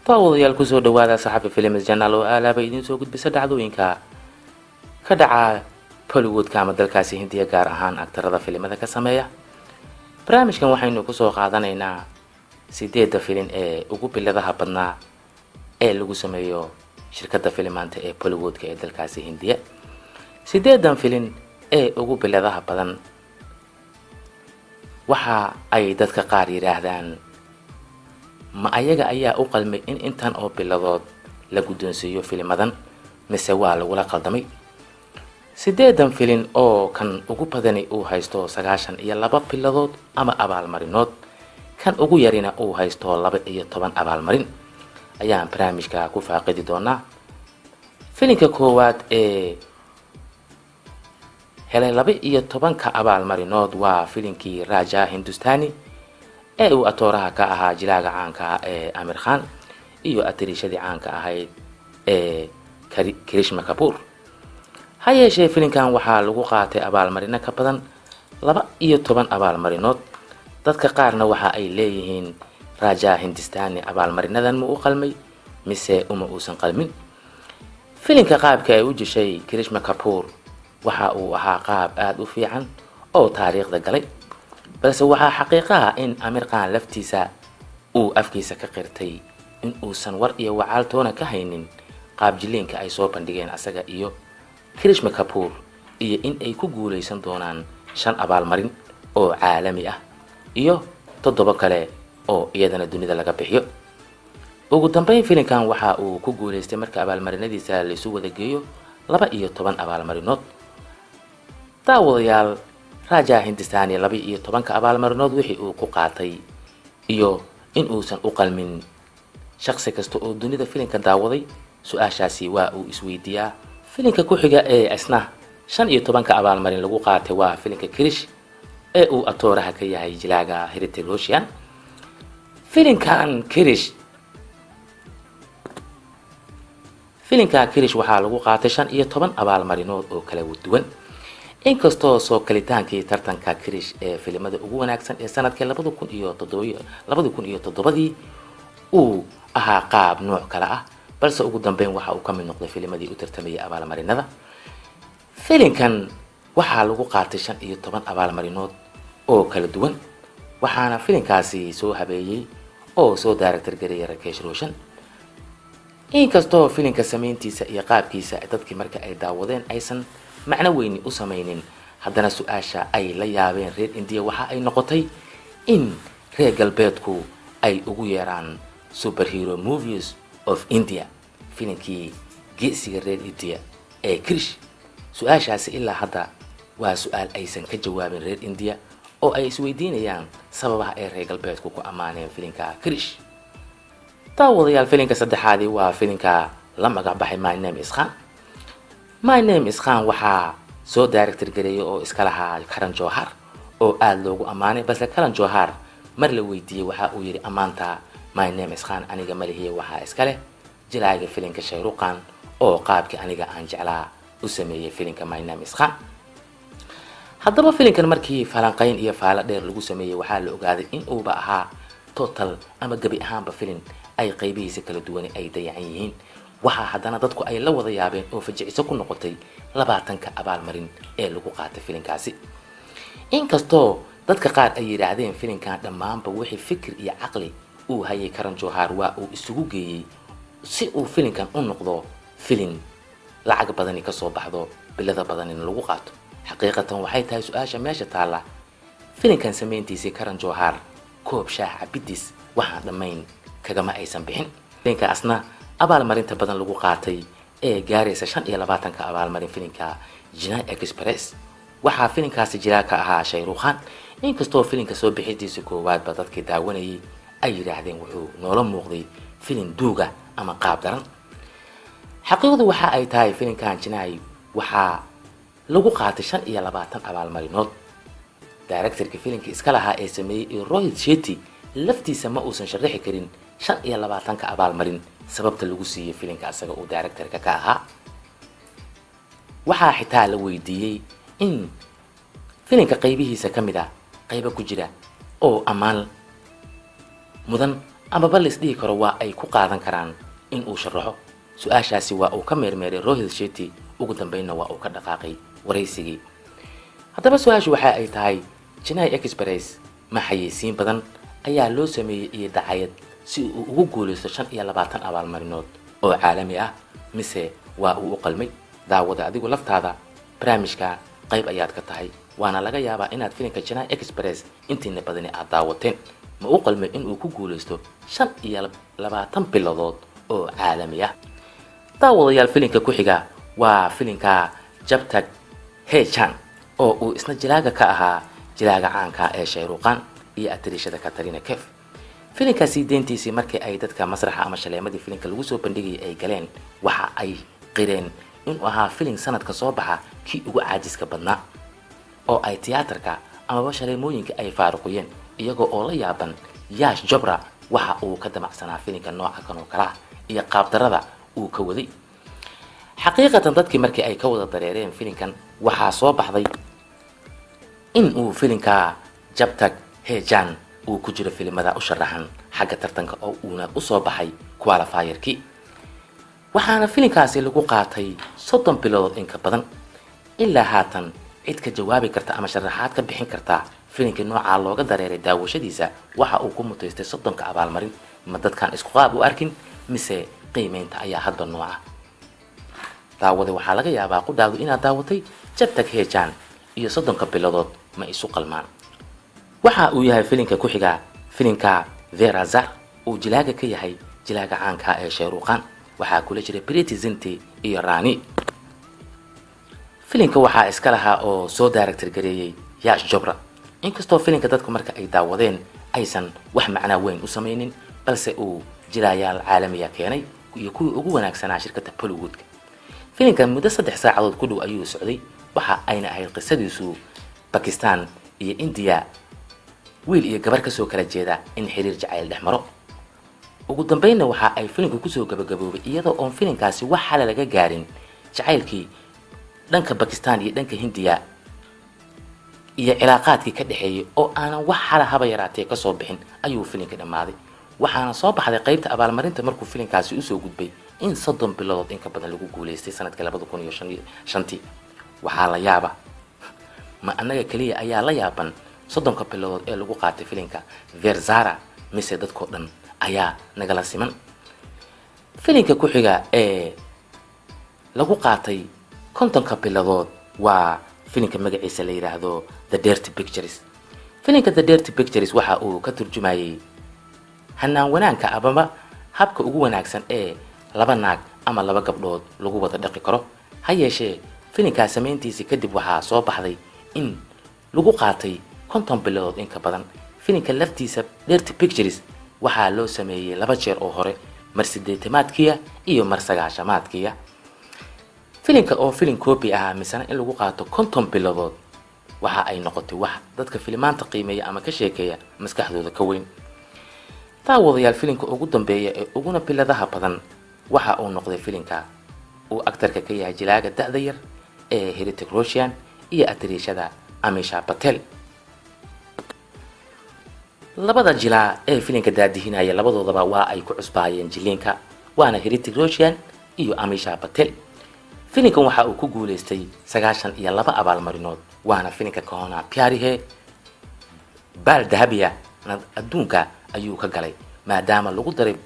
daawadayaal kusoo dhawaada saxafi films channel oo aalaaba idiin soo gudbisa dhacdooyinka ka dhaca Hollywoodka ama dalkaasi Hindiya gaar ahaan aktarada filimada ka sameeya. barnaamijkan waxaynu kusoo qaadanaynaa 8 filim ee ugu biladaha badnaa ee lagu sameeyo shirkadda filimanta ee Hollywoodka ee dalkaasi Hindiya. 8 filim ee ugu biladaha badan waxa ay dadka qaar yiraahdaan ma ayaga ayaa u qalmay in intan oo biladood la guddoonsiiyo filimadan mise waa lagu la qaldamay. 8 filim oo kan ugu badani uu haysto 92 biladood ama abaalmarinood, kan ugu yarina uu haysto 12 abaalmarin ayaan barnaamijka ku faaqidi doonaa. filimka koowaad ee helay 12 abaalmarinood waa filimkii Raja Hindustani ee uu atooraha ka ahaa jilaaga caanka ah ee Amir Khan iyo atirishadii caanka ahayd ee Karishma Kapoor. ha yeeshee filimkan waxaa lagu qaatay abaalmarino ka badan 12 abaalmarinood. dadka qaarna waxa ay leeyihiin Raja Hindustani abaalmarinadan ma u qalmay mise uma uusan qalmin. filimka qaabka ay u jishay Karishma Kapoor waxa uu ahaa qaab aad u fiican oo taariikhda galay, balse waxaa xaqiiqo ah in Amir Khan laftiisa uu afkiisa ka qirtay in uusan war iyo wacaal toona ka haynin qaab jiliinka ay soo bandhigeen asaga iyo Karishma Kapoor, iyo in ay ku guuleysan doonaan 5 abaalmarin oo caalami ah iyo 7 kale oo iyadana dunida laga bixiyo. ugu dambeyn filimkan waxa uu ku guuleystay marka abaalmarinadiisa la isu wada geeyo 12 abaalmarinood. daawadayaal, Raja Hindustani 12 abaalmarinood wixii uu ku qaatay iyo in uusan u qalmin shakhsi kasta oo dunida filimka daawaday, su'aashaasi waa uu isweydiiyaa. filimka ku xiga ee isna 15 abaalmarin lagu qaatay waa filimka Kirish ee uu atooraha ka yahay jilaaga Hrithik Roshan. filimka Kirish waxaa lagu qaatay 15 abaalmarinood oo kala duwan. inkastoo soo kalitaankii tartanka Kirish ee filimada ugu wanaagsan ee sanadkii 2007 uu ahaa qaab nooc kala ah, balse ugu dambeyn waxa uu ka mid noqday filimadii u tartamayay abaalmarinada. filimkan waxaa lagu qaatay 15 abaalmarinood oo kala duwan, waxaana filimkaasi soo habeeyay oo soo director gareeyay Rakesh Roshan. inkastoo filimka sameyntiisa iyo qaabkiisa dadkii marka ay daawadeen aysan macna weyn u sameeynin, haddana su'aasha ay la yaabeen reer India waxa ay noqotay in reer galbeedku ay ugu yeeraan superhero movies of India filimkii geesiga reer India ee Kirish. su'aashaasi ilaa hadda waa su'aal aysan ka jawaabin reer India oo ay isweydiinayaan sababaha ay reer galbeedku ku amaaneen filimka Kirish. daawadayaal, filimka saddexaad waa filimka la magac baxay My Name is Khan. My Name is Khan waxaa soo director gareeyay oo iska lahaa Karan Johar oo aad loogu amaanay, balse Karan Johar mar la weydiiyay waxa uu yiri amaanta My Name is Khan aniga ma lihiye, waxa iska leh jilaaga filimka Shah Rukh Khan oo qaabkii aniga aan jeclaa u sameeyay filimka My Name is Khan. haddaba filimkan markii falanqayn iyo faala dheer lagu sameeyay waxaa la ogaaday in uu ba ahaa total ama gabi ahaanba filim ay qaybihiisa kala duwan ay dayacan yihiin. waxaa haddana dadku ay la wada yaabeen oo fajiciso ku noqotay 20 abaalmarin ee lagu qaatay filimkaasi. inkastoo dadka qaar ay yiraahdeen filimkan dhammaanba wixii fikir iyo caqli uu hayay Karan Johar waa uu isugu geeyay si uu filimkan u noqdo filim lacag badan ka soo baxdo, bilada badan in lagu qaato. xaqiiqatan waxay tahay su'aasha meesha taala, filimkan sameyntiisa Karan Johar koob shaah cabidis waxaan dhamayn kagama aysan bixin. filimkaasna abaalmarinta badan lagu qaatay ee gaaraysa 25 abaalmarin filimka Chennai Express. waxaa filimkaasi jiraa ka ahaa Shah Rukh Khan. inkastoo filimka soo bixidiisa koowaad ba dadkii daawanayay ay yiraahdeen wuxuu noola muuqday filim duuga ama qaab daran. xaqiiqdu waxa ay tahay filimkan Chennai waxaa lagu qaatay 25 abaalmarinood. directorka filimka iska lahaa ee sameeyay Rohit Shetty laftiisa ma uusan sharaxi karin 25 abaalmarin sababta lagu siiyay filimka asaga uu directorka ka ahaa. waxaa xitaa la weydiiyay in filimka qaybihiisa kamid ah qaybo ku jira oo amaan mudan ama bal isdhihi karo waa ay ku qaadan karaan in uu sharaxo su-aashaasi waa uu ka meermeeray Rohit Shetty ugu dambeynna waa uu ka dhaqaaqay waraysigii. haddaba su-aashu waxa ay tahay Chennai Express ma xayeysiin badan ayaa loo sameeyey iyo dacayad si uu ugu guuleysto 25 abaalmarinood oo caalami ah mise waa uu u qalmay? daawada adigu laftaada barnaamijka qayb ayaad ka tahay, waana laga yaabaa inaad filimka Chennai Express intiina badani aad daawateen. ma u qalmay in uu ku guuleysto 25 bilood oo caalami ah? daawadayaal, filimka ku xiga waa filimka Jab Tak Hai Jaane oo uu isna jilaaga ka ahaa jilaaga caanka ee Shah Rukh Khan iyo atirishada Katrina Kaif. filimkaasi deentiisii markii ay dadka masraxa ama shaleemadii filimka lagu soo bandhigay ay galeen, waxa ay qireen inuu ahaa filim sanadka soo baxa kii ugu caajiska badnaa oo ay tiyaatarka ama shaleemooyinka ay faaruqiyeen, iyagoo oo la yaaban Yash Chopra waxa uu ka damacsanaa filimka nooca kan oo kala iyo qaabdarada uu ka waday. xaqiiqatan dadkii markii ay ka wada dareereen filimkan, waxaa soo baxday in uu filimka Jab Tak Hai Jaane uu ku jiro filimada u sharaxan xagga tartanka oo uuna u soo baxay qualifierkii. waxaana filimkaasi lagu qaatay 30 bilood in ka badan. ilaa haatan cid ka jawaabi karta ama sharaxaad ka bixin karta filimkii nooca looga dareeray daawashadiisa waxa uu ku mutaystay 30 abaalmarin. ma dadkan isku qaab u arkin mise qiimeynta ayaa hadba nooca? daawada waxaa laga yaabaa qudhaadu inaad daawatay Jab Tak Hai Jaane iyo 30 bilood ma isu qalmaan. waxa uu yahay filimka ku xiga filimka Veera Zar uu jilaaga ka yahay jilaaga caanka ee Shah Rukh Khan. waxaa kula jiray Preity Zinta iyo Rani. filimka waxaa iska lahaa oo soo director gareeyay Yash Chopra. inkastoo filimka dadku marka ay daawadeen aysan wax macna weyn u sameynin, balse uu jilaayaal caalamiya keenay iyo kuwii ugu wanaagsanaa shirkadda Bollywood. filimkan muddo 3 saacadood ku dhow ayuu socday, waxa ayna ahayd qisadiisu Pakistan iyo India, wiil iyo gabar ka soo kala jeeda in xiriir jacayl dhex maro. ugu dambeynna waxa ay filimku ku soo gabagaboobay iyadoo oon filimkaasi wax xal laga gaarin jacaylkii dhanka Pakistan iyo dhanka Hindiya iyo cilaaqaadkii ka dhaxeeyay oo aanan wax xal haba yaraatee ka soo bixin ayuu filimka dhamaaday. waxaana soo baxday qaybta abaalmarinta markuu filimkaasi u soo gudbay in 30 bilood in ka badan lagu guuleystay sanadka 2005. waxaa la yaaba ma anaga kaliya ayaa la yaaban 30 bilood ee lagu qaatay filimka Veera Zara mise dadkoo dhan ayaa nagala siman? filimka ku xiga ee lagu qaatay 50 bilood waa filimka magaciisa la yiraahdo The Dirty Pictures. filimka The Dirty Pictures waxa uu ka turjumayay hanaan wanaanka ababa habka ugu wanaagsan ee laba naag ama laba gabdhood lagu wada dhaqi karo. ha yeeshee filimka sameyntiisa kadib waxaa soo baxday in lagu qaatay 50 bilood in ka badan. filimka laftiisa Dirty Pictures waxaa loo sameeyay 2 jeer oo hore, mar 80maadkiya iyo mar 90maadkiya. filimka oo filim copy ah misana in lagu qaato 50 bilood waxa ay noqotay wax dadka filimaanta qiimeeya ama ka sheekeeya maskaxdooda ka weyn. daawadayaal, filimka ugu dambeeya ee uguna biladaha badan waxa uu noqday filimka uu aktarka ka yahay jilaaga da'da yar ee Hrithik Roshan iyo atirishada Amisha Patel. labada jilaa ee filimka daadihinaya labadoodaba waa ay ku cusbaayeen jiliinka, waana Hrithik Roshan iyo Amisha Patel. filimkan waxa uu ku guuleystay 92 abaalmarinood, waana filimka Kahona Pyar Hai Baal Dahabiya adduunka ayuu ka galay maadaama lagu daray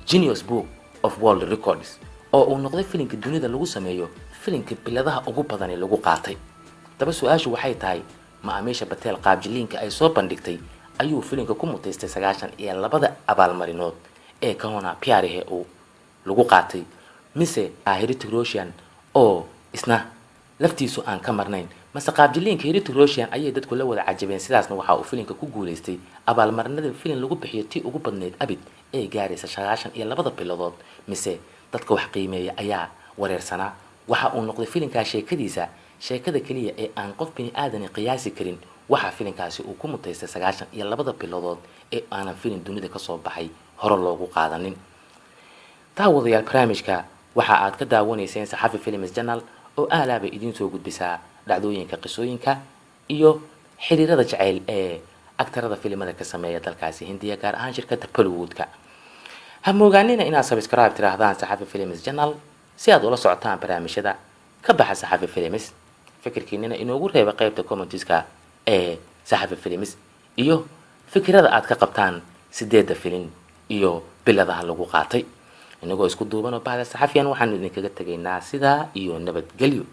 Guinness Book of World Records oo uu noqday filimka dunida lagu sameeyo filimka biladaha ugu badan ee lagu qaatay. daba su-aashu waxay tahay ma Amisha Patel qaab jiliinka ay soo bandhigtay ayuu filimka ku mutaystay 92 abaalmarinood ee Kahona Pyar Hai uu lagu qaatay, mise Hrithik Roshan oo isna laftiisu aan ka marnayn? mase qaab jiliinka Hrithik Roshan ayay dadku la wada cajabeen, sidaasna waxa uu filimka ku guuleystay abaalmarinada filim lagu bixiyo tii ugu badneed abid ee gaaraysa 92 bilood. mise dadka wax qiimeeya ayaa wareersanaa. waxa uu noqday filimka sheekadiisa sheekada kaliya ee aan qof bini aadan qiyaasi karin. waxa filimkaasi uu ku mutaystay 92 bilood ee aanan filim dunida ka soo baxay hore loogu qaadanin. daawadayaal, barnaamijka waxa aad ka daawanayseen Saxafi Films Channel oo aalaaba idin soo gudbisaa dhacdooyinka, qisooyinka iyo xiriirada jacayl ee aktarada filimada ka sameeya dalkaasi hindiya gaar ahaan shirkadda bollywoodka. ha moogaanina inaad subscribe tiraahdaan saxafi films channel si aad ula socotaan barnaamijyada ka baxa saxafi films. fikirkiinina inoogu reeba qaybta commentiska ee saxafi films iyo fikrada aad ka qabtaan 8 filin iyo biladaha lagu qaatay. inagoo isku duuban oo bahda saxafiyan waxaan idinkaga tegaynaa sidaa iyo nabadgelyo.